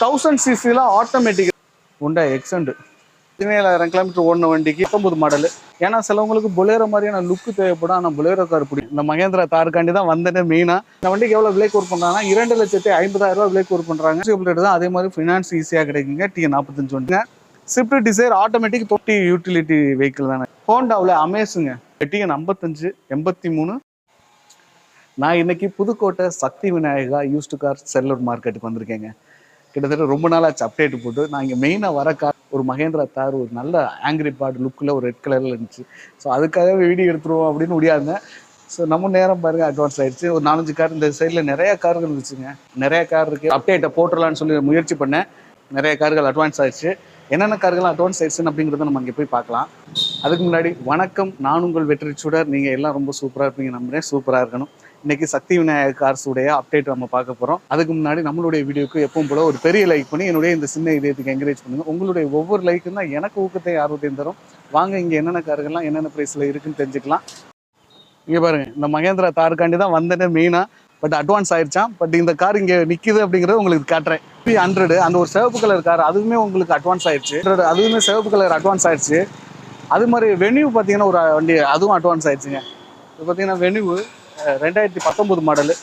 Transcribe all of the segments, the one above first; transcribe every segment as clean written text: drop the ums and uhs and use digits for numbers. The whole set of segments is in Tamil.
1000 சிசியில் ஆட்டோமேட்டிக் உண்டா எக்ஸண்ட் 17,000 கிலோமீட்டர் ஓடின வண்டிக்கு 19 மாடல். ஏன்னா சிலவங்களுக்கு பொலேரோ மாதிரியான லுக்கு தேவைப்படும். ஆனால் பொலேரோ கார் பிடிக்கும். இந்த மகேந்திரா தாருக்காண்டி தான் வந்ததே மெயினாக. இந்த வண்டிக்கு எவ்வளோ விலை கோர் பண்ணுறாங்கன்னா 2,50,000 விலை கோர் பண்ணுறாங்க. தான் அதே மாதிரி ஃபினான்ஸ் ஈஸியாக கிடைக்குங்க. T45 வண்டிங்க. Swift Dzire automatic 30 utility vehicle தானே. ஹோண்டாவில் அமேஸுங்க T55 83. நான் இன்னைக்கு புதுக்கோட்டை சக்தி விநாயகா யூஸ்டு கார் செல்லர் மார்க்கெட்டுக்கு வந்திருக்கேங்க. கிட்டத்தட்ட ரொம்ப நாளாச்சு அப்டேட் போட்டு. நான் இங்கே மெயினாக வர கார் ஒரு மகேந்திரா தார், ஒரு நல்ல ஆங்கிரி பார்ட் லுக்கில் ஒரு ரெட் கலரில் இருந்துச்சு. ஸோ அதுக்காகவே வீடியோ எடுத்துருவோம் அப்படின்னு முடியாதுங்க. ஸோ நம்ம நேரம் பாருங்க அட்வான்ஸ் ஆகிடுச்சு. ஒரு 4-5 கார் இந்த சைடில் நிறையா கார்கள் இருந்துச்சுங்க. நிறைய கார் இருக்குது. அப்டேட்டை போட்டுடலான்னு சொல்லி முயற்சி பண்ணேன். நிறைய கார்கள் அட்வான்ஸ் ஆகிடுச்சு. என்னென்ன கார்கள் அட்வான்ஸ் ஆகிடுச்சுன்னு அப்படிங்கிறத நம்ம இங்கே போய் பார்க்கலாம். அதுக்கு முன்னாடி வணக்கம், நான் உங்கள் வெற்றி சுடர். நீங்கள் எல்லாம் ரொம்ப சூப்பராக இருப்பீங்க நம்புறேன். சூப்பராக இருக்கணும். இன்னைக்கு சக்தி விநாயக கார்ஸ் உடைய அப்டேட் நம்ம பார்க்க போகிறோம். அதுக்கு முன்னாடி நம்மளுடைய வீடியோக்கு எப்பவும் போல ஒரு பெரிய லைக் பண்ணி என்னுடைய இந்த சின்ன இதயத்துக்கு என்கரேஜ் பண்ணுங்க. உங்களுடைய ஒவ்வொரு லைக்கும் தான் எனக்கு ஊக்கத்தை ஆர்வத்தையும் தரும். வாங்க இங்கே என்னென்ன கார்கள்லாம் என்னென்ன ப்ரைஸில் இருக்குன்னு தெரிஞ்சுக்கலாம். இங்கே பாருங்க, இந்த மகேந்திரா தாருக்காண்டி தான் வந்ததே மெயினாக. பட் அட்வான்ஸ் ஆயிடுச்சான். பட் இந்த கார் இங்கே நிற்கிது அப்படிங்கிறத உங்களுக்கு காட்டுறேன். P100 அந்த ஒரு சிவப்பு கலர் கார், அதுவுமே உங்களுக்கு அட்வான்ஸ் ஆயிடுச்சு. அதுவுமே சிவப்பு கலர் அட்வான்ஸ் ஆயிடுச்சு. அது மாதிரி வென்யூ பார்த்தீங்கன்னா ஒரு வண்டி அதுவும் அட்வான்ஸ் ஆயிடுச்சுங்க. இது பார்த்தீங்கன்னா வென்யூ 2019 மாடலு.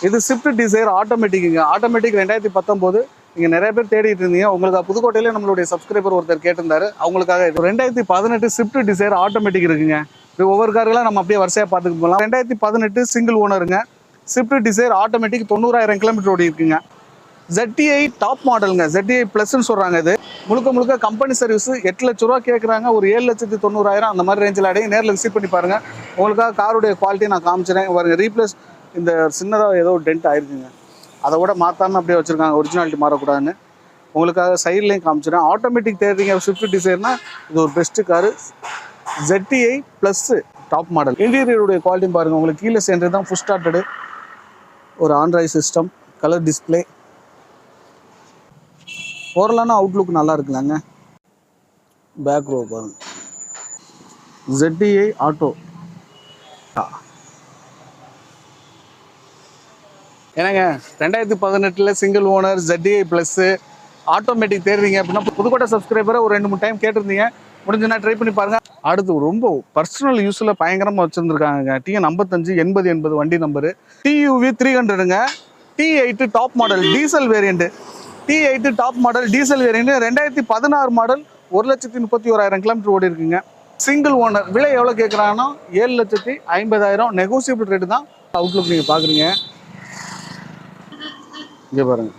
இது ஸ்விஃப்ட் டிசைர் ஆட்டோமேட்டிக்குங்க. ஆட்டோமேட்டிக் 2019. நீங்கள் நிறைய பேர் தேடிட்டு இருந்தீங்க. உங்களுக்கு புதுக்கோட்டையிலே நம்மளுடைய சப்ஸ்கிரைபர் ஒருத்தர் கேட்டிருந்தாரு. அவங்களுக்காக 2018 ஸ்விஃப்ட் டிசைர் ஆட்டோமேட்டிக் இருக்குங்க. இது ஒவ்வொரு கார்களாக நம்ம அப்படியே வரிசையாக பார்த்துட்டு போகலாம். 2018 சிங்கிள் ஓனருங்க. ஸ்விஃப்ட் டிசைர் ஆட்டோமேட்டிக் 90,000 கிலோமீட்டர் ஓடி இருக்குங்க. ZTI டாப் மாடலுங்க. ZTI ப்ளஸ்ன்னு சொல்கிறாங்க. இது முழுக்க கம்பெனி சர்வீஸ். 8 லட்ச ரூபா கேட்குறாங்க. ஒரு 7,90,000 அந்த மாதிரி ரேஞ்சில் அடையும். நேரில் விசிட் பண்ணி பாருங்கள். உங்களுக்காக காருடைய குவாலிட்டி நான் காமிச்சிடறேன். பாருங்க, ரீப்ளேஸ் இந்த சின்னதாக ஏதோ டென்ட் ஆயிருக்குங்க. அதை விட மாற்றாமல் அப்படியே வச்சுருக்காங்க, ஒரிஜினாலிட்டி மாறக்கூடாதுன்னு. உங்களுக்காக சைட்லேயும் காமிச்சிடறேன். ஆட்டோமேட்டிக் தேடுறீங்க ஸ்விஃப்ட் டிசைர்னா இது ஒரு best car. ZTI plus top model. இன்டீரியருடைய குவாலிட்டியும் பாருங்கள். உங்களுக்கு கீழே சேர்ந்து தான் ஃபுல் ஸ்டார்டடு. ஒரு ஆண்ட்ராய்டு சிஸ்டம், கலர் டிஸ்பிளே. ஓரலான அவுட்லுக் நல்லா இருக்குல்லாங்க. பேக் ரோ பாருங்க. ZTI auto. என்னங்க 2018 single owner ZTI plus automatic தேடுறீங்க அப்படின்னா புதுக்கோட்டை சப்ஸ்கிரைபரை ஒரு 2-3 டைம் கேட்டிருந்தீங்க. முடிஞ்சுன்னா ட்ரை பண்ணி பாருங்கள். அடுத்து ரொம்ப பர்சனல் யூஸில் பயங்கரமாக வச்சுருந்துருக்காங்க. T55 8080 வண்டி number. TUV 300ங்க. T8 top model diesel variant. T8 top model diesel variant 2016 model. 1,31,000 kilometre ஓடி இருக்குங்க. Single owner. விலை எவ்வளோ கேட்குறாங்கன்னா 7,50,000. நெகோசியபிள் ரேட்டு தான். அவுட்லுக் நீங்கள் பார்க்குறீங்க. இங்கே பாருங்கள்,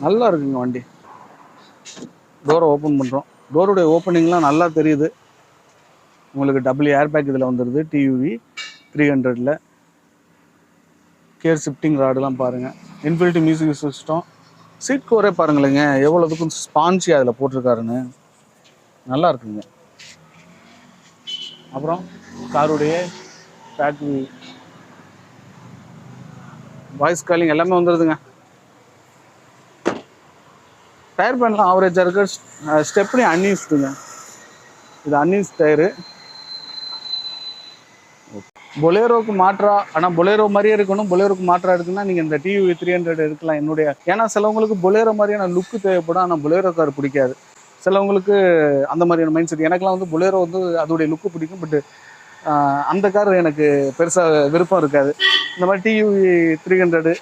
நல்லா இருக்குங்க வண்டி. டோரை ஓப்பன் பண்ணுறோம். டோருடைய ஓப்பனிங்லாம் நல்லா தெரியுது. உங்களுக்கு டபுள் ஏர் பேக் இதில் வந்துடுது. TUV 300ல் கேர் ஷிஃப்டிங் ராடுலாம் பாருங்கள். Infinity music system. சீட் கவரே பாருங்களேங்க, எவ்வளோதுக்கும் ஸ்பான்சி அதில் போட்டிருக்காருன்னு. நல்லா இருக்குங்க. அப்புறம் காருடைய பேக் வாய்ஸ் காலிங் எல்லாமே வந்துடுதுங்க. டயர் பேன்லாம் ஆவரேஜாக இருக்கு. ஸ்டெப்னி அன்யூஸ்டுங்க. இது அன்யூஸ் டயரு. பொலேரோவுக்கு மாற்றா, ஆனால் பொலேரோ மாதிரியே இருக்கணும். பொலேரோக்கு மாற்றா இருக்குன்னா நீங்கள் இந்த TUV 300 எடுக்கலாம். என்னுடைய ஏன்னா சிலவங்களுக்கு பொலேரோ மாதிரியான லுக்கு தேவைப்படும். ஆனால் பொலேரோ கார் பிடிக்காது. சிலவங்களுக்கு அந்த மாதிரியான மைண்ட் செட். எனக்குலாம் வந்து பொலேரோ வந்து அதோடைய லுக்கு பிடிக்கும். பட் அந்த கார் எனக்கு பெருசாக விருப்பம் இருக்காது. இந்த மாதிரி TUV 300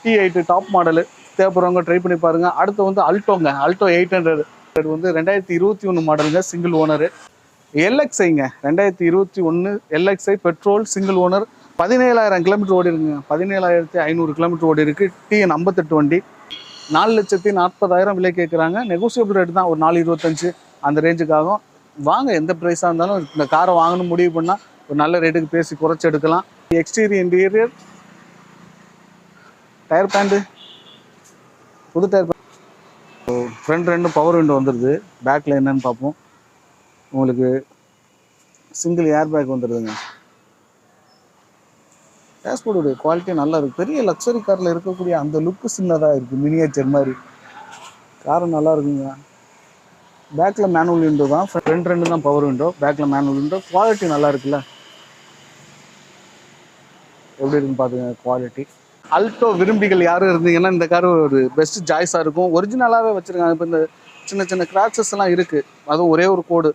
T8 டாப் மாடலு தேவைப்படுறவங்க ட்ரை பண்ணி பாருங்கள். அடுத்து வந்து அல்டோங்க. அல்டோ 800 வந்து 2021 மாடலுங்க. Single owner. LXIங்க 2021 LXI petrol single owner. 17,000 kilometre ஓடி இருக்குங்க. 17,500 கிலோமீட்டர் ஓடி இருக்குது. TN58 வண்டி. 4,40,000 விலை கேட்குறாங்க. நெகோசியபிள் ரேட்டு தான். ஒரு 4,25 அந்த ரேஞ்சுக்காகும். வாங்க, எந்த ப்ரைஸாக இருந்தாலும் இந்த காரை வாங்கணும் முடிவு பண்ணால் ஒரு நல்ல ரேட்டுக்கு பேசி குறைச்சி எடுக்கலாம். எக்ஸ்டீரியர் இன்டீரியர் டயர் பேண்டு புது டயர். ஃப்ரண்ட் 2 பவர் விண்டோ வந்துடுது. பேக்கில் என்னன்னு பார்ப்போம். உங்களுக்கு சிங்கிள் ஏர் பேக் வந்துடுதுங்க. டேஷ்போர்டுடைய குவாலிட்டி நல்லா இருக்குது. பெரிய லக்ஸரி காரில் இருக்கக்கூடிய அந்த லுக்கு சின்னதாக இருக்குது. மினியேச்சர் மாதிரி காரு நல்லா இருக்குங்க. பேக்கில் மேனுவல் விண்டோ தான். ஃப்ரண்ட் 2 தான் பவர் விண்டோ. பேக்கில் மேனுவல் விண்டோ. குவாலிட்டி நல்லா இருக்குல்ல. எப்படி இருக்குன்னு பார்த்துங்க குவாலிட்டி. அல்டோ விரும்பிகள் யாரும் இருந்தீங்கன்னா இந்த கார் ஒரு பெஸ்ட் சாய்ஸாக இருக்கும். ஒரிஜினலாகவே வச்சுருக்காங்க. இப்போ இந்த சின்ன சின்ன கிராச்சஸ் எல்லாம் இருக்குது, அதுவும் ஒரே ஒரு கோடு.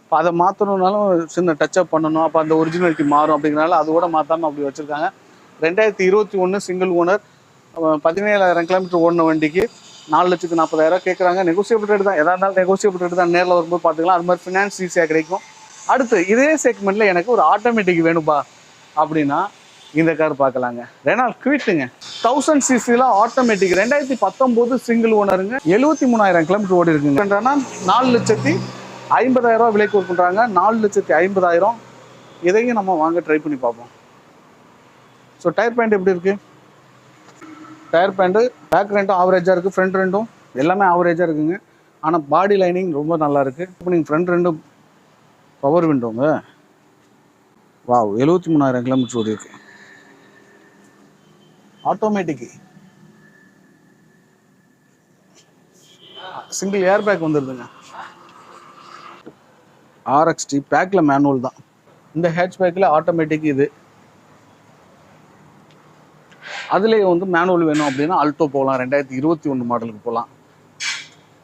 இப்போ அதை மாற்றணுன்னாலும் சின்ன டச்சப் பண்ணணும், அப்போ அந்த ஒரிஜினாலிட்டி மாறும். அப்படிங்கிறனால அதோட மாற்றாமல் அப்படி வச்சுருக்காங்க. 2021 சிங்கிள் ஓனர், 17,000 கிலோமீட்டர் ஓடின வண்டிக்கு 4,40,000 கேட்குறாங்க. நெகோசியபிள் ரேட் தான், எதாக இருந்தாலும் நெகோசியபிள் ரேட் தான். நேரில் வரும்போது பார்த்துக்கலாம். அது மாதிரி ஃபினான்ஸ் ஈஸியாக கிடைக்கும். அடுத்து இதே செக்மெண்ட்டில் எனக்கு ஒரு ஆட்டோமேட்டிக் வேணும்பா அப்படின்னா இந்த கார் பார்க்கலாங்க. ரெனால்ட் குவிட்டுங்க, 1000 சிசியில் ஆட்டோமேட்டிக், 2019 சிங்கிள் ஓனருங்க, 73,000 கிலோமீட்டர் ஓடி இருக்குங்க. 4,50,000 விலை கொடுக்குறாங்க. 4,50,000 இதையும் நம்ம வாங்க ட்ரை பண்ணி பார்ப்போம். ஸோ டயர் பேண்ட் எப்படி இருக்குது? டயர் பேண்ட்டு பேக் ரெண்டும் ஆவரேஜாக இருக்குது, ஃப்ரண்ட் ரெண்டும் எல்லாமே ஆவரேஜாக இருக்குங்க. ஆனால் பாடி லைனிங் ரொம்ப நல்லா இருக்குது. இப்போ நீங்கள் ஃப்ரண்ட் ரெண்டும் பவர் விண்டோங்க. வாவ், 73,000 கிலோமீட்டர் ஓடி இருக்கு. ஆட்டோமேட்டிக், சிங்கிள் ஏர் பேக் வந்துடுதுங்க. RXT பேக்கில் மேனுவல் தான். இந்த ஹேட்ச் பேக்கில் ஆட்டோமேட்டிக் இது. அதுலேயே வந்து மேனுவல் வேணும் அப்படின்னா அல்டோ போகலாம், 2021 மாடலுக்கு போகலாம்.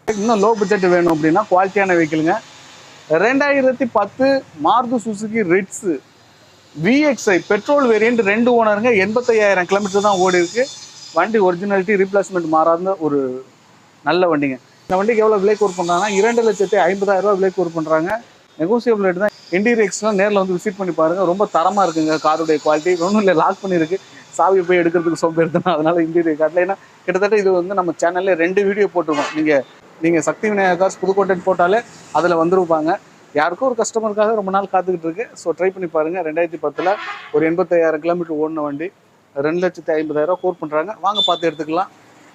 இன்னும் லோ பட்ஜெட் வேணும் அப்படின்னா குவாலிட்டியான வெஹிக்கிளுங்க. 2010 Maruti Suzuki Ritz VXI petrol variant, 2 ஓனருங்க, 85,000 kilometre தான் ஓடி இருக்கு. வண்டி ஒரிஜினாலிட்டி, ரீப்ளேஸ்மெண்ட் மாறாத ஒரு நல்ல வண்டிங்க. இந்த வண்டிக்கு எவ்வளோ விலை கோர் பண்ணுறாங்கன்னா 2,50,000 விலை கோர் பண்ணுறாங்க. நெகோசியபிள் ரேட் தான். இன்டீரியர்ஸ்லாம் நேரில் வந்து விசிட் பண்ணி பாருங்கள். ரொம்ப தரமாக இருக்குங்க காருடைய குவாலிட்டி. ஒன்றும் இல்லை, லாக் பண்ணியிருக்கு, சாவி போய் எடுக்கிறதுக்கு சோம்பேறிதான். அதனால் இன்டீரியர் காட்டில் ஏன்னா கிட்டத்தட்ட இது வந்து நம்ம சேனலில் 2 வீடியோ போட்டிருக்கோம். நீங்கள் சக்தி விநாயகர் கார்ஸ் புதுக்கோட்டை போட்டாலே அதில் வந்துருப்பாங்க. யாருக்கும் ஒரு கஸ்டமருக்காக ரொம்ப நாள் காத்துக்கிட்டு இருக்கு. ஸோ ட்ரை பண்ணி பாருங்கள். 2010 ஒரு 85,000 கிலோமீட்டர் ஓடின வண்டி, 2,50,000 கோர் பண்ணுறாங்க. வாங்க பார்த்து எடுத்துக்கலாம்.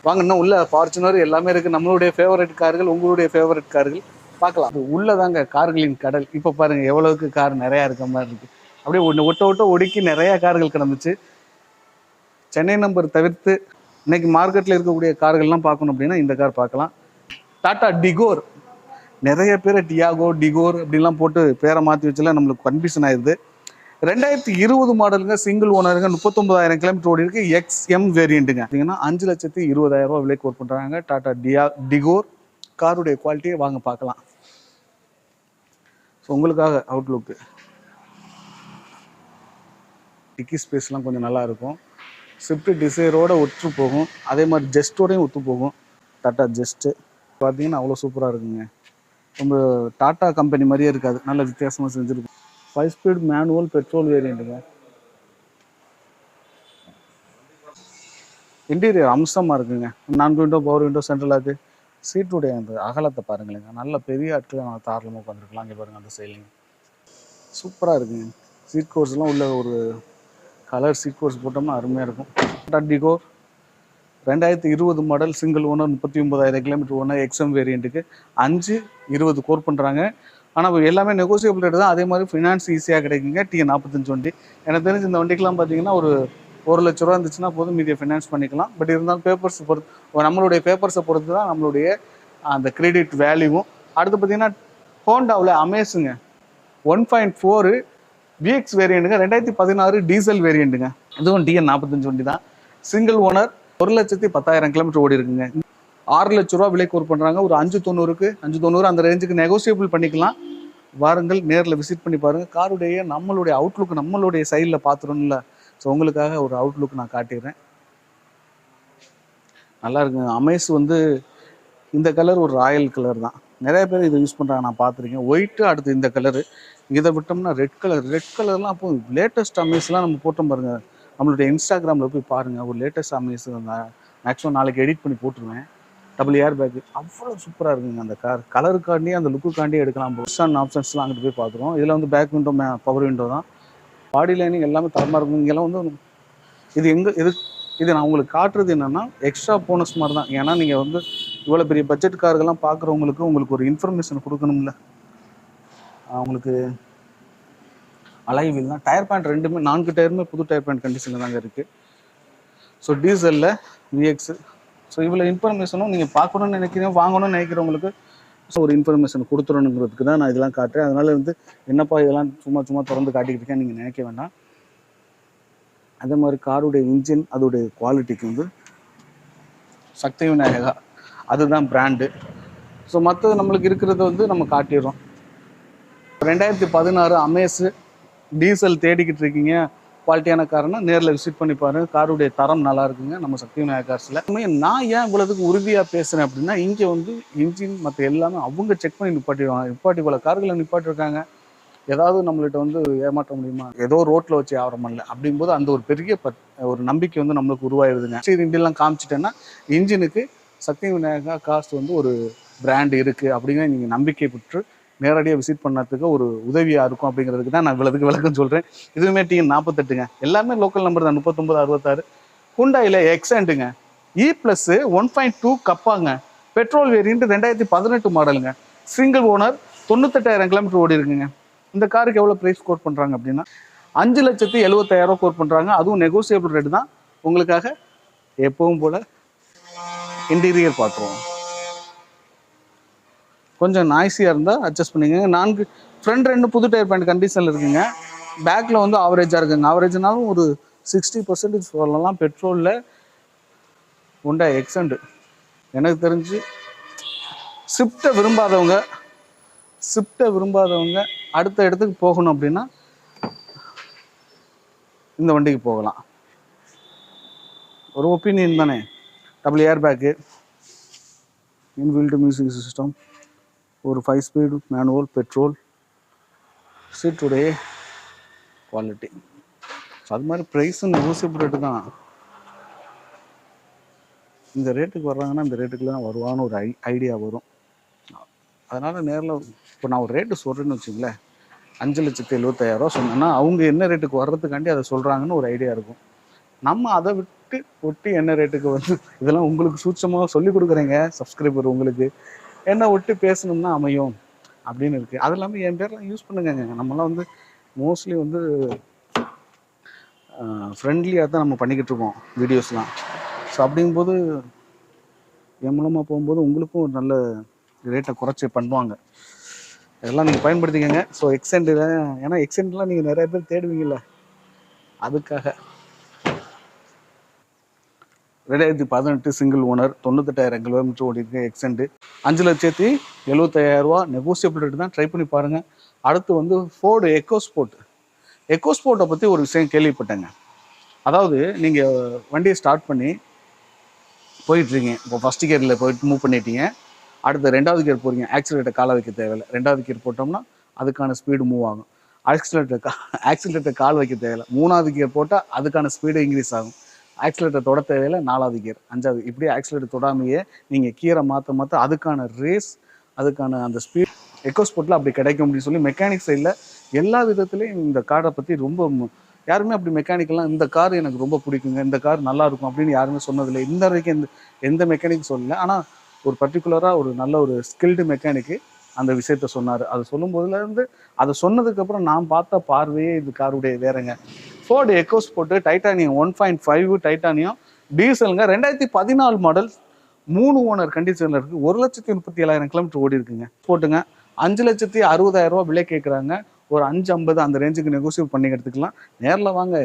வாங்க, இன்னும் உள்ள ஃபார்ச்சுனர் எல்லாமே இருக்குது. நம்மளுடைய ஃபேவரட் கார்கள், உங்களுடைய ஃபேவரட் கார்கள் பார்க்கலாம். அது உள்ளதாங்க கார்களின் கடல். இப்போ பாருங்கள் எவ்வளவுக்கு கார் நிறையா இருக்க மாதிரி இருக்குது. அப்படியே ஒட்ட ஒடுக்கி நிறையா கார்கள் கிடந்துச்சு. சென்னை நம்பர் தவிர்த்து இன்னைக்கு மார்க்கெட்டில் இருக்கக்கூடிய கார்கள்லாம் பார்க்கணும் அப்படின்னா இந்த கார் பார்க்கலாம். டாடா டிகோர், நிறைய பேர் டியாகோ டிகோர் அப்படிலாம் போட்டு பேரை மாற்றி வச்சுலாம் நம்மளுக்கு கன்ஃபியூஷன் ஆயிடுது. 2020 மாடலுங்க, சிங்கிள் ஓனருங்க, 39,000 கிலோமீட்டர் ஓடி இருக்கு. XM வேரியண்ட்டுங்க. பார்த்தீங்கன்னா 5,20,000 விலை கோர் பண்ணுறாங்க. டாடா டிகோர் காருடைய குவாலிட்டியை வாங்க பார்க்கலாம். ஸோ உங்களுக்காக அவுட்லுக்கு டிக்கி ஸ்பேஸ்லாம் கொஞ்சம் நல்லா இருக்கும். ஸ்விஃப்ட் டிசைரோட ஒற்று போகும், அதே மாதிரி ஜெஸ்ட்டோடையும் ஒத்து போகும். டாட்டா ஜெஸ்ட்டு பார்த்தீங்கன்னா அவ்வளோ சூப்பராக இருக்குங்க. ரொம்ப டாட்டா கம்பெனி மாதிரியே இருக்காது, நல்ல வித்தியாசமாக செஞ்சுருக்கும். 5 ஸ்பீட் மேனுவல் பெட்ரோல் வேரியண்ட்டுங்க. இன்டீரியர் அம்சமாக இருக்குங்க. 4 விண்டோ, பவர் விண்டோ, சென்ட்ரலாக சீட்டுடைய அந்த அகலத்தை பாருங்களேங்க. நல்ல பெரிய ஆட்கள் நான் தாராளமாக உட்காந்துருக்கலாம். இங்கே பாருங்கள், அந்த சைலிங் சூப்பராக இருக்குங்க. சீட் கோர்ஸ்லாம் உள்ள ஒரு கலர் சீட் கோர்ஸ் போட்டோம்னா அருமையாக இருக்கும். Tata Tigor 2020 model, single owner, 39,000 kilometre owner, XM வேரியண்ட்டுக்கு 5,20 core பண்ணுறாங்க. ஆனால் எல்லாமே நெகோசியபிள் ரேட் தான். அதே மாதிரி ஃபினான்ஸ் ஈஸியாக கிடைக்குங்க. T45 வண்டி. எனக்கு தெரிஞ்சு இந்த வண்டிக்கெலாம் பார்த்தீங்கன்னா ஒரு 1,00,000 இருந்துச்சுன்னா போதும், மீதியை ஃபினான்ஸ் பண்ணிக்கலாம். பட் இருந்தாலும் பேப்பர்ஸ் பொறுத்து, நம்மளுடைய பேப்பர்ஸை பொறுத்து தான் நம்மளுடைய அந்த கிரெடிட் வேல்யூவும். அடுத்து பார்த்தீங்கன்னா ஹோண்டாவில் அமேஸுங்க, 1.4 VX வேரியண்ட்டுங்க, 2016 டீசல் வேரியண்ட்டுங்க. இதுவும் TN45 வண்டி தான். சிங்கிள் ஓனர், 1,10,000 கிலோமீட்டர் ஓடி இருக்குங்க. 6,00,000 விலை கோர் பண்ணுறாங்க. ஒரு 5,90 அந்த ரேஞ்சுக்கு நெகோசியபிள் பண்ணிக்கலாம். வாருங்கள், நேரில் விசிட் பண்ணி பாருங்கள். காருடைய நம்மளுடைய அவுட்லுக் நம்மளுடைய சைடில் பார்த்துரும்ல. ஸோ உங்களுக்காக ஒரு அவுட்லுக் நான் காட்டிடுறேன். நல்லா இருக்குங்க. அமேஸ் வந்து இந்த கலர் ஒரு ராயல் கலர் தான். நிறைய பேர் இதை யூஸ் பண்ணுறாங்க, நான் பார்த்துருக்கேன். ஒயிட்டு, அடுத்து இந்த கலரு. இதை விட்டோம்னா ரெட் கலர்லாம் அப்போ லேட்டஸ்ட் அமேஸ்லாம் நம்ம போட்டோம் பாருங்கள். நம்மளுடைய இன்ஸ்டாகிராமில் போய் பாருங்கள், ஒரு லேட்டஸ்ட் அமேஸ் மேக்ஸிமம் நாளைக்கு எடிட் பண்ணி போட்டுருவேன். டபுள் ஏர் பேக்கு அவ்வளோ சூப்பராக இருக்குங்க. அந்த கலருக்காண்டி அந்த லுக்குக்காண்டி எடுக்கலாம். புஷ்ஷான ஆப்ஷன்ஸ்லாம் அங்கிட்டு போய் பார்த்துருவோம். இதில் வந்து பேக் விண்டோ, பவர் விண்டோ தான். பாடி லைனிங் எல்லாமே தரமாக இருக்கும். இங்கெல்லாம் வந்து இது நான் உங்களுக்கு காட்டுறது என்னென்னா எக்ஸ்ட்ரா போனஸ் மாதிரி தான். ஏன்னா நீங்கள் வந்து இவ்வளோ பெரிய பட்ஜெட் கார்கள்லாம் பார்க்குறவங்களுக்கு ஒரு இன்ஃபர்மேஷன் கொடுக்கணும்ல. உங்களுக்கு அலைவில் தான். டயர் பேண்ட் ரெண்டுமே 4 டயருமே புது டயர் பேண்ட் கண்டிஷனில் தாங்க இருக்குது. So டீசலில் VX. ஸோ இவ்வளோ இன்ஃபர்மேஷனும் நீங்கள் பார்க்கணுன்னு நினைக்கிறீங்க, வாங்கணும்னு நினைக்கிறவங்களுக்கு ஸோ ஒரு இன்ஃபர்மேஷன் கொடுத்துடணுங்கிறதுக்கு தான் நான் இதெல்லாம் காட்டுறேன். அதனால் வந்து என்னப்பா இதெல்லாம் சும்மா திறந்து காட்டிக்கிட்டு இருக்கேன் நீங்கள் நினைக்க வேண்டாம். அதே மாதிரி காருடைய இன்ஜின் அதோடைய குவாலிட்டிக்கு வந்து சக்தி விநாயகா அதுதான் பிராண்டு. ஸோ மற்றது நம்மளுக்கு இருக்கிறத வந்து நம்ம காட்டிடுறோம். 2016 அமேஸு டீசல் தேடிக்கிட்டு இருக்கீங்க, குவாலிட்டியான காருன்னா நேரில் விசிட் பண்ணி பாருங்க. காருடைய தரம் நல்லா இருக்குங்க நம்ம சக்தி விநாயகா கார்ஸில். நான் ஏன் இவ்வளவுக்கு உறுதியாக பேசுகிறேன் அப்படின்னா, இங்கே வந்து இன்ஜின் மற்ற எல்லாமே அவங்க செக் பண்ணி நிப்பாட்டிடுவாங்க. நிப்பாட்டி போல கார்களை நிப்பாட்டிருக்காங்க. ஏதாவது நம்மள்கிட்ட வந்து ஏமாற்ற முடியுமா? ஏதோ ரோட்டில் வச்சு வியாபாரம் பண்ணல அப்படிங்கும்போது அந்த ஒரு பெரிய ஒரு நம்பிக்கை வந்து நம்மளுக்கு உருவாயிருதுங்க. சரி இண்டியெல்லாம் காமிச்சிட்டேன்னா இன்ஜினுக்கு சக்தி விநாயகா கார்ஸ் வந்து ஒரு பிராண்ட் இருக்குது அப்படிங்கிற நீங்கள் நம்பிக்கை பெற்று நேரடியாக விசிட் பண்ணதுக்கு ஒரு உதவியாக இருக்கும் அப்படிங்கிறதுக்கு தான் நான் இவ்வளவுக்கு விளக்கம் சொல்கிறேன். இதுவுமே டிஎன் 48ங்க, எல்லாமே லோக்கல் நம்பர் தான். 3966 ஹுண்டாயில் எக்ஸென்ட்டுங்க, E+ 1.2 கப்பாங்க, பெட்ரோல் வேரியன்ட் 2018 மாடலுங்க, சிங்கிள் ஓனர், 98,000 கிலோமீட்டர் ஓடி இருக்குங்க. இந்த காருக்கு எவ்வளோ ப்ரைஸ் கோட் பண்ணுறாங்க அப்படின்னா 5,70,75,000 கோட் பண்ணுறாங்க. அதுவும் நெகோசியபிள் ரேட்டு தான். உங்களுக்காக எப்பவும் போல் இன்டீரியர் பார்த்துருவோம். கொஞ்சம் நாய்ஸியாக இருந்தால் அட்ஜஸ்ட் பண்ணிக்கோங்க. 4 ஃப்ரண்ட் 2 புது டயர் பேண்ட் கண்டிஷனில் இருக்குங்க. பேக்கில் வந்து ஆவரேஜாக இருக்குங்க. ஆவரேஜ்னாலும் ஒரு 60% சொல்லலாம். பெட்ரோலில் ஹுண்டா எக்ஸென்ட் எனக்கு தெரிஞ்சு ஸ்விஃப்ட்டை விரும்பாதவங்க அடுத்த இடத்துக்கு போகணும் அப்படின்னா இந்த வண்டிக்கு போகலாம். ஒரு ஒப்பீனியன் தானே. Double airbag, inbuilt music system, ஒரு 5 ஸ்பீடு மேனுவல், பெட்ரோல், சீட்டுடைய குவாலிட்டி. அது மாதிரி ப்ரைஸும் நெகோசியபிள் ரேட்டு தான். இந்த ரேட்டுக்கு வர்றாங்கன்னா இந்த ரேட்டுக்குள்ள தான் வருவான்னு ஒரு ஐடியா வரும். அதனால் நேரில் இப்போ நான் ஒரு ரேட்டு சொல்கிறேன்னு வச்சுங்களேன், 5,75,000 சொன்னேன்னா அவங்க என்ன ரேட்டுக்கு வர்றதுக்காண்டி அதை சொல்கிறாங்கன்னு ஒரு ஐடியா இருக்கும். நம்ம அதை விட்டு ஒட்டி என்ன ரேட்டுக்கு வந்து இதெல்லாம் உங்களுக்கு சூட்சமாக சொல்லி கொடுக்குறேங்க சப்ஸ்கிரைபர், உங்களுக்கு என்ன ஒட்டி பேசணும்னா அமையும் அப்படின்னு இருக்குது. அது இல்லாமல் என் பேர்லாம் யூஸ் பண்ணுங்க. நம்மளாம் வந்து மோஸ்ட்லி வந்து ஃப்ரெண்ட்லியாக தான் நம்ம பண்ணிக்கிட்டு இருக்கோம் வீடியோஸ்லாம். ஸோ அப்படிங்கும்போது என் மூலமாக போகும்போது உங்களுக்கும் ஒரு நல்ல ரேட்டை குறைச்சி பண்ணுவாங்க. இதெல்லாம் நீங்கள் பயன்படுத்திக்கங்க. ஸோ எக்ஸென்ட், ஏன்னா எக்ஸென்ட்லாம் நீங்கள் நிறைய பேர் தேடுவீங்கல்ல, அதுக்காக. 2018 சிங்கிள் ஓனர், 98,000 கிலோமீட்டர் ஓடி இருக்கு எக்ஸென்ட், 5,70,75,000 நெகோசியபிள் ரேட்டு தான். ட்ரை பண்ணி பாருங்கள். அடுத்து வந்து ஃபோர்டு எக்கோஸ்போர்ட்டை பற்றி ஒரு விஷயம் கேள்விப்பட்டேங்க. அதாவது நீங்கள் வண்டியை ஸ்டார்ட் பண்ணி போயிட்டுருக்கீங்க. இப்போ ஃபஸ்ட் கியரில் போயிட்டு மூவ் பண்ணிட்டீங்க. அடுத்து 2வது கியர் போகிறீங்க. ஆக்சிலேட்டர் காலை வைக்க தேவையில்லை. 2வது கியர் போட்டோம்னா அதுக்கான ஸ்பீடு மூவ் ஆகும். ஆக்சிலேட்டர் கால் வைக்க தேவையில்லை. 3வது கியர் போட்டால் அதுக்கான ஸ்பீடு இன்க்ரீஸ் ஆகும். ஆக்சிலேட்டர் தொட தேவையில்லை. 4வது கியர், 5வது, இப்படியே ஆக்சிலேட்டர் தொடாமையே நீங்கள் கீரை மாற்ற அதுக்கான ரேஸ், அதுக்கான அந்த ஸ்பீட் எக்கோஸ்போர்ட்டில் அப்படி கிடைக்கும் அப்படின்னு சொல்லி மெக்கானிக் சைடில் எல்லா விதத்துலேயும் இந்த காரை பற்றி ரொம்ப யாருமே அப்படி மெக்கானிக்கெல்லாம் இந்த கார் எனக்கு ரொம்ப பிடிக்குங்க, இந்த கார் நல்லா இருக்கும் அப்படின்னு யாருமே சொன்னதில்லை. இந்த வரைக்கும் எந்த மெக்கானிக் சொல்லலை. ஆனால் ஒரு பர்டிகுலராக ஒரு நல்ல ஒரு ஸ்கில்டு மெக்கானிக்கு அந்த விஷயத்த சொன்னார். அது சொல்லும்போதுலேருந்து அதை சொன்னதுக்கப்புறம் நான் பார்த்த பார்வையே இது காருடைய வேறங்க. ஃபோர்டு எக்கோஸ்போர்ட் டைட்டானியம் 1.5 டைட்டானியம் டீசலுங்க, 2014 மாடல், 3 ஓனர் கண்டிஷனில் இருக்குது. 1,37,000 கிலோமீட்டர் ஓடி இருக்குங்க. போட்டுங்க 5,60,000 விலை கேட்குறாங்க. ஒரு 5,50 அந்த ரேஞ்சுக்கு நெகோசியேட் பண்ணி எடுத்துக்கலாம். நேரில் வாங்க.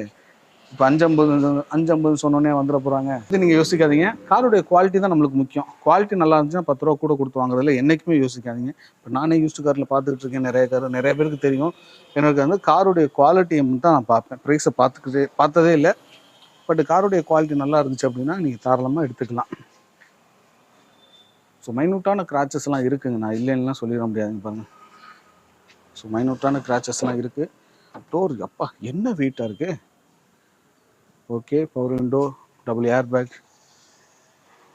இப்போ 5,50 சொன்னோன்னே வந்துட போகிறாங்க. இது நீங்கள் யோசிக்காதீங்க. காருடைய குவாலிட்டி தான் நம்மளுக்கு முக்கியம். குவாலிட்டி நல்லா இருந்துச்சுன்னா 10 ரூபா கூட கொடுத்து வாங்குறதுல என்றைக்குமே யோசிக்காதீங்க. இப்போ நானே யூஸ்டு காரில் பார்த்துக்கிட்டு இருக்கேன். நிறைய பேருக்கு தெரியும். எனக்கு வந்து காருடைய குவாலிட்டியை தான் நான் பார்ப்பேன். ப்ரைஸை பார்த்ததே இல்லை. பட் காருடைய குவாலிட்டி நல்லா இருந்துச்சு அப்படின்னா நீங்கள் தாராளமாக எடுத்துக்கலாம். ஸோ மைனூட்டான கிராச்சஸ்லாம் இருக்குங்க. நான் இல்லைன்னுலாம் சொல்லிட முடியாதுங்க பாருங்கள். ஸோ மைனூட்டான கிராச்சஸ்லாம் இருக்குது. டோர் அப்பா என்ன வெயிட்டாக இருக்குது. Okay, power window, double air bag,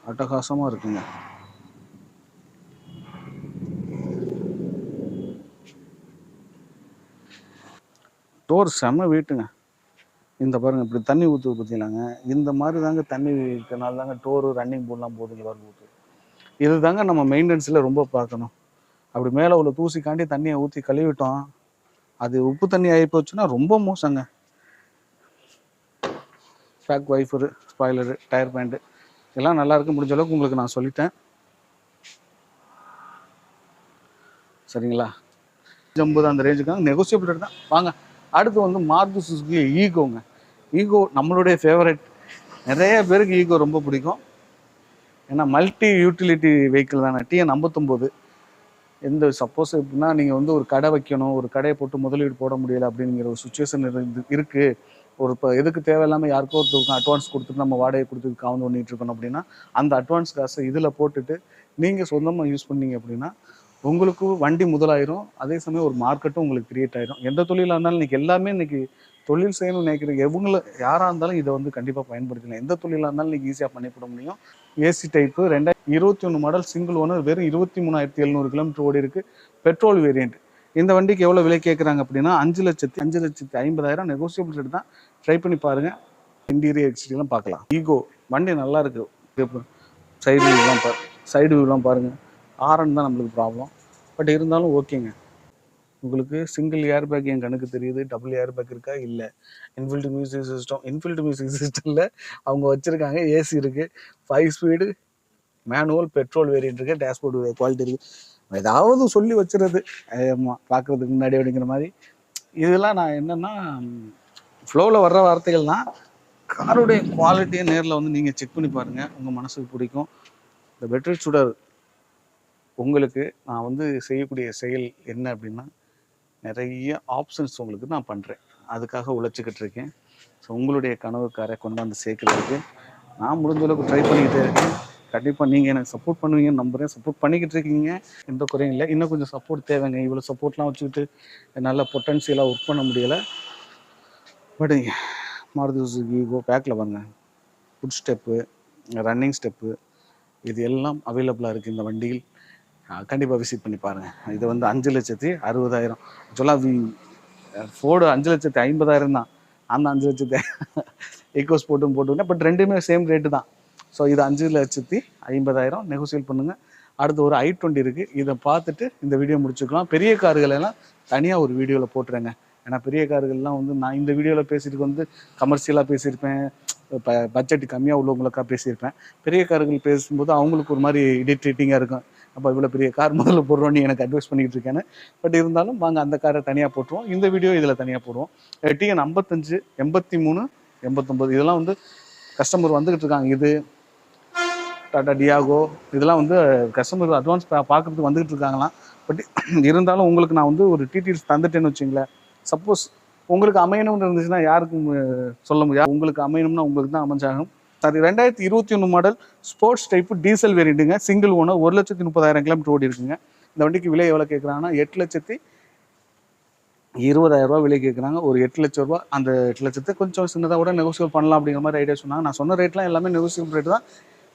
அட்டகாசமாக இருக்குங்க. டோர் செம்ம வெயிட்டுங்க. இந்த பாருங்கள் இப்படி தண்ணி ஊற்றுது பார்த்தீங்களாங்க. இந்த மாதிரி தாங்க தண்ணி இருக்கிறனால தாங்க டோரு ரன்னிங் போடலாம் போதுங்க பாருங்க ஊற்று. இது தாங்க நம்ம மெயின்டெனன்ஸில் ரொம்ப பார்க்கணும். அப்படி மேலே உள்ள தூசிக்காண்டி தண்ணியை ஊற்றி கழுவிட்டோம், அது உப்பு தண்ணி ஆகி போச்சுன்னா ரொம்ப மோசங்க. Back wiper, spoiler, tyre paint எல்லாம் நல்லாயிருக்கு. முடிஞ்ச அளவுக்கு உங்களுக்கு நான் சொல்லிட்டேன். சரிங்களா? 50 அந்த ரேஞ்சுக்காக நெகோசியபிள் ரேட் தான். வாங்க அடுத்து வந்து மாருதி சுசுகி ஈகோங்க. ஈகோ நம்மளுடைய ஃபேவரட். நிறைய பேருக்கு ஈகோ ரொம்ப பிடிக்கும். ஏன்னா மல்டி யூட்டிலிட்டி வெஹிக்கிள் தானே டிஎன் 59. எந்த சப்போஸ் எப்படின்னா நீங்கள் வந்து ஒரு கடை வைக்கணும், ஒரு கடையை போட்டு முதலீடு போட முடியல அப்படிங்கிற ஒரு சுச்சுவேஷன் இருக்குது. ஒரு இப்போ எதுக்கு தேவையில்லாமல் யாருக்கோ ஒருத்தருக்கு அட்வான்ஸ் கொடுத்துட்டு நம்ம வாடகை கொடுத்துட்டு காவந்து பண்ணிட்டு இருக்கணும் அப்படின்னா அந்த அட்வான்ஸ் காசை இதில் போட்டுட்டு நீங்கள் சொந்தமாக யூஸ் பண்ணீங்க அப்படின்னா உங்களுக்கு வண்டி முதலாயிரும். அதே சமயம் ஒரு மார்க்கெட்டும் உங்களுக்கு கிரியேட் ஆயிரும். எந்த தொழிலாக இருந்தாலும் இன்னைக்கு எல்லாமே இன்னைக்கு தொழில் செய்யணும்னு நினைக்கிறேன். யாராக இருந்தாலும் இதை வந்து கண்டிப்பாக பயன்படுத்தலாம். எந்த தொழிலாக இருந்தாலும் இன்னைக்கு ஈஸியாக பண்ணிவிட முடியும். AC type 2021 model single owner, வெறும் 23,700 கிலோமீட்டர் ஓடி இருக்கு. Petrol variant. இந்த வண்டிக்கு எவ்வளோ விலை கேட்குறாங்க அப்படின்னா 5,50,000 நெகோசியபிள் ரேட் தான். ட்ரை பண்ணி பாருங்க. இன்டீரியர் எக்ஸ்டீரியர்லாம் பார்க்கலாம். ஈகோ வண்டி நல்லா இருக்கு. சைடு வியூலாம் பாருங்க. ஆரன் தான் நம்மளுக்கு ப்ராப்ளம். பட் இருந்தாலும் ஓகேங்க. உங்களுக்கு சிங்கிள் ஏர் பேக் என் கணக்கு தெரியுது. டபுள் ஏர் பேக் இருக்கா? இல்லை. இன்பில்ட் மியூசிக் சிஸ்டமில் அவங்க வச்சுருக்காங்க. ஏசி இருக்குது. 5 ஸ்பீடு மேனுவல் பெட்ரோல் வேரியன்ட் இருக்குது. டேஷ்போர்டு குவாலிட்டி இருக்குது. ஏதாவது சொல்லி வச்சுருது பார்க்குறதுக்கு முன்னாடி அப்படிங்கிற மாதிரி. இதெல்லாம் நான் என்னென்னா ஃப்ளோவில் வர்ற வார்த்தைகள்னால் காருடைய குவாலிட்டியை நேரில் வந்து நீங்கள் செக் பண்ணி பாருங்கள். உங்கள் மனசுக்கு பிடிக்கும். இந்த பெட்ரோல் சுடர் உங்களுக்கு நான் வந்து செய்யக்கூடிய செயல் என்ன அப்படின்னா நிறைய ஆப்ஷன்ஸ் உங்களுக்கு நான் பண்ணுறேன். அதுக்காக உழைச்சிக்கிட்டு இருக்கேன். ஸோ உங்களுடைய கனவுக்காரை கொண்டாந்து சேர்க்கறதுக்கு நான் முடிஞ்ச அளவுக்கு ட்ரை பண்ணிக்கிட்டே இருக்கேன். கண்டிப்பாக நீங்கள் எனக்கு சப்போர்ட் பண்ணுவீங்கன்னு நம்புகிறேன். சப்போர்ட் பண்ணிக்கிட்டு இருக்கீங்க, எந்த குறையும் இல்லை. இன்னும் கொஞ்சம் சப்போர்ட் தேவைங்க. இவ்வளோ சப்போர்ட்லாம் வச்சுக்கிட்டு நல்ல பொட்டன்ஷியலாக ஒர்க் பண்ண முடியலை. பட் மாருதி சுசுகி ஈகோ பேக்கில் வாங்க. ஃபுட் ஸ்டெப்பு, ரன்னிங் ஸ்டெப்பு இது எல்லாம் அவைலபிளாக இருக்குது இந்த வண்டியில். கண்டிப்பாக விசிட் பண்ணி பாருங்கள். இது வந்து 5,60,000. ஆக்சுவலாக ஃபோர்டு 5,50,000 தான். அந்த 5,00,000 ஈகோஸ் போட்டுங்க. பட் ரெண்டுமே சேம் ரேட்டு தான். ஸோ இது 5,50,000 நெகோசியேட் பண்ணுங்கள். அடுத்து ஒரு i20 இருக்குது. இதை பார்த்துட்டு இந்த வீடியோ முடிச்சுக்கலாம். பெரிய கார்கள் எல்லாம் தனியாக ஒரு வீடியோவில் போட்டுறேங்க. ஏன்னா பெரிய கார்கள்லாம் வந்து நான் இந்த வீடியோவில் பேசிட்டு வந்து கமர்ஷியலாக பேசியிருப்பேன், பட்ஜெட் கம்மியாக உள்ளவங்களுக்காக பேசியிருப்பேன். பெரிய கார்கள் பேசும்போது அவங்களுக்கு ஒரு மாதிரி இரிட்டேட்டிங்காக இருக்கும். அப்போ இவ்வளோ பெரிய கார் முதல்ல போடுறோன்னு எனக்கு அட்வைஸ் பண்ணிக்கிட்டு இருக்கேன்னு. பட் இருந்தாலும் வாங்க அந்த காரை தனியாக போட்டுருவோம். இந்த வீடியோ இதில் தனியாக போடுவோம். டிஎன் 55, 83, 89 இதெல்லாம் வந்து கஸ்டமர் வந்துக்கிட்டு இருக்காங்க. இது டாடா டியாகோ இதெல்லாம் வந்து கஸ்டமர் அட்வான்ஸ் பார்க்குறதுக்கு வந்துக்கிட்டு இருக்காங்களாம். பட் இருந்தாலும் உங்களுக்கு நான் வந்து ஒரு டீட்டெயில்ஸ் தந்துட்டேன்னு வச்சுங்களேன். சப்போஸ் உங்களுக்கு அமையணும்னு இருந்துச்சுன்னா யாருக்கும் சொல்ல முடியாது. உங்களுக்கு அமையணும்னா உங்களுக்கு தான் அமைஞ்சாகும். சரி, 2021 மாடல் ஸ்போர்ட்ஸ் டைப்பு டீசல் வேரியண்ட்டுங்க. சிங்கிள் ஓனர், 1,30,000 கிலோமீட்டர் ஓடி இருக்குங்க. இந்த வண்டிக்கு விலை எவ்வளோ கேட்குறாங்கன்னா 8,20,000 விலை கேட்குறாங்க. ஒரு 8 லட்ச ரூபா. அந்த 8 லட்சத்தை கொஞ்சம் சின்னதாக கூட நெகோசியேட் பண்ணலாம் அப்படிங்கிற மாதிரி ஐடியா சொன்னாங்க. நான் சொன்ன ரேட்லாம் எல்லாமே நெகோசியபிள் ரேட்டு தான்.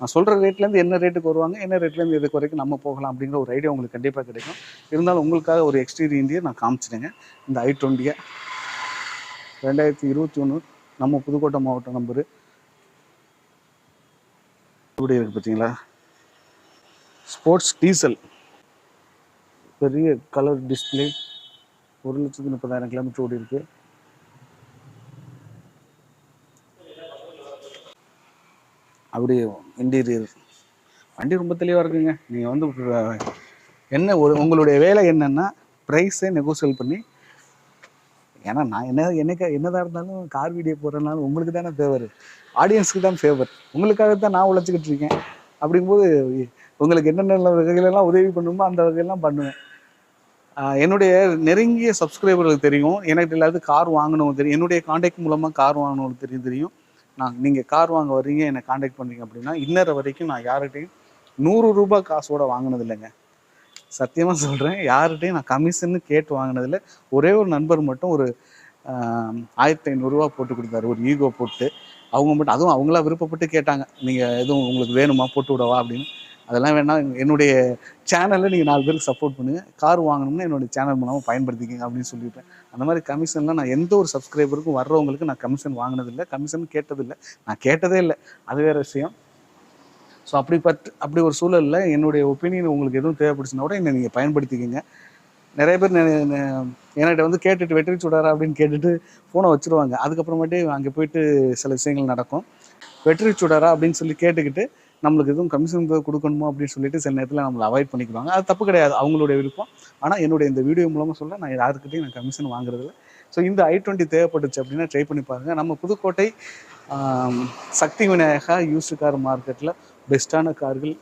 நான் சொல்கிற ரேட்லேருந்து என்ன ரேட்டுக்கு வருவாங்க, என்ன ரேட்லேருந்து எதுக்கு வரைக்கும் நம்ம போகலாம் அப்படிங்கிற ஒரு ஐடியா உங்களுக்கு கண்டிப்பாக கிடைக்கும். இருந்தாலும் உங்களுக்காக ஒரு எக்ஸ்டீரியர் இந்தியை நான் காமிச்சிடுங்க. இந்த i20 2021 நம்ம புதுக்கோட்டை மாவட்டம் நம்பரு எப்படி இருக்குது பார்த்தீங்களா? ஸ்போர்ட்ஸ் டீசல் பெரிய கலர் டிஸ்பிளே, 1,30,000 கிலோமீட்டர் ஓடி இருக்குது. அப்படியே இன்டீரியர் வண்டி ரொம்ப தெளிவாக இருக்குங்க. நீங்கள் வந்து என்ன உங்களுடைய வேலை என்னென்னா ப்ரைஸை நெகோசியேட் பண்ணி, ஏன்னா நான் என்னதான் இருந்தாலும் கார் வீடியோ போடுறதுனால உங்களுக்கு தானே ஃபேவர், ஆடியன்ஸுக்கு தான் ஃபேவர். உங்களுக்காக தான் நான் உழைச்சிக்கிட்டு இருக்கேன். அப்படிங்கும்போது உங்களுக்கு என்னென்ன வகைகளெல்லாம் உதவி பண்ணணுமோ அந்த வகையெல்லாம் பண்ணுவேன். என்னுடைய நெருங்கிய சப்ஸ்கிரைபர்களுக்கு தெரியும், எனக்கு எல்லாத்துக்கும் கார் வாங்கணும் தெரியும், என்னுடைய காண்டாக்ட் மூலமாக கார் வாங்கணும்னு தெரியும். நீங்கள் கார் வாங்க வர்றீங்க, என்னை காண்டாக்ட் பண்ணுறீங்க அப்படின்னா இன்னொரு வரைக்கும் நான் யார்கிட்டையும் 100 ரூபாய் காசோட வாங்கினது இல்லைங்க. சத்தியமாக சொல்கிறேன். யார்கிட்டையும் நான் கமிஷன்னு கேட்டு வாங்கினதில்லை. ஒரே ஒரு நண்பர் மட்டும் ஒரு 1,500 ரூபா போட்டு கொடுத்தாரு, ஒரு ஈகோ போட்டு. அவங்க மட்டும், அதுவும் அவங்களா விருப்பப்பட்டு கேட்டாங்க, நீங்கள் எதுவும் உங்களுக்கு வேணுமா போட்டு விடவா அப்படின்னு. அதெல்லாம் வேணாம், என்னுடைய சேனலில் நீங்கள் 4 பேருக்கு சப்போர்ட் பண்ணுங்கள், கார் வாங்கணும்னா என்னுடைய சேனல் மூலமாக பயன்படுத்திக்கிங்க அப்படின்னு சொல்லியிருப்பேன். அந்த மாதிரி கமிஷன்லாம் நான் எந்த ஒரு சப்ஸ்கிரைபருக்கும் வர்றவங்களுக்கு நான் கமிஷன் வாங்கினதில்லை, கமிஷன் கேட்டதில்லை, நான் கேட்டதே இல்லை. அது வேறு விஷயம். ஸோ அப்படி ஒரு சூழலில் என்னுடைய ஒப்பீனியன் உங்களுக்கு எதுவும் தேவைப்படுச்சுன்னா கூட என்னை நீங்கள் பயன்படுத்திக்கிங்க. நிறைய பேர் என்கிட்ட வந்து கேட்டுட்டு வெற்றி சுடாரா அப்படின்னு கேட்டுட்டு ஃபோனை வச்சுருவாங்க. அதுக்கப்புறமேட்டு அங்கே போயிட்டு சில விஷயங்கள் நடக்கும். வெற்றி சுடாரா அப்படின்னு சொல்லி கேட்டுக்கிட்டு நம்மளுக்கு எதுவும் கமிஷன் கொடுக்கணுமோ அப்படின்னு சொல்லிட்டு சில நேரத்தில் நம்மளை அவாய்ட் பண்ணிக்குவாங்க. அது தப்பு கிடையாது, அவங்களுடைய விருப்பம். ஆனால் என்னுடைய இந்த வீடியோ மூலமாக சொல்ல நான் யாருக்கிட்டையும் நான் கமிஷன் வாங்குறதில்ல. ஸோ இந்த i20 தேவைப்பட்டுச்சு அப்படின்னா ட்ரை பண்ணி பாருங்கள். நம்ம புதுக்கோட்டை சக்தி விநாயகா யூஸ்டு கார் மார்க்கெட்டில் பெஸ்ட்டான கார்கள்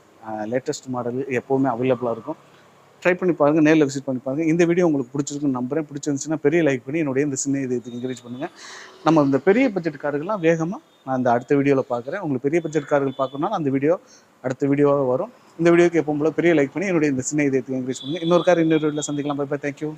லேட்டஸ்ட் மாடல் எப்போவுமே அவைலபிளாக இருக்கும். ட்ரை பண்ணி பாருங்கள், நேரில் விசிட் பண்ணி பாருங்கள். இந்த வீடியோ உங்களுக்கு பிடிச்சிருக்குன்னு நம்புறேன். பிடிச்சிருந்துச்சுன்னா பெரிய லைக் பண்ணி என்னுடைய இந்த சின்ன இதுக்கு என்கரேஜ் பண்ணுங்கள். நம்ம இந்த பெரிய பட்ஜெட் கார்கள்லாம் வேகமாக நான் இந்த அடுத்த வீடியோவில் பார்க்குறேன். உங்களுக்கு பெரிய பட்ஜெட் கார்கள் பார்க்கணுன்னா அந்த வீடியோ அடுத்த வீடியோவாக வரும். இந்த வீடியோக்கு எப்போ போல பெரிய லைக் பண்ணி என்னுடைய இந்த சின்ன இதயத்துக்கு என்கரேஜ் பண்ணுங்கள். இன்னொரு கார் இன்னொரு வீடியோவில் சந்திக்கலாம். Bye bye, thank you.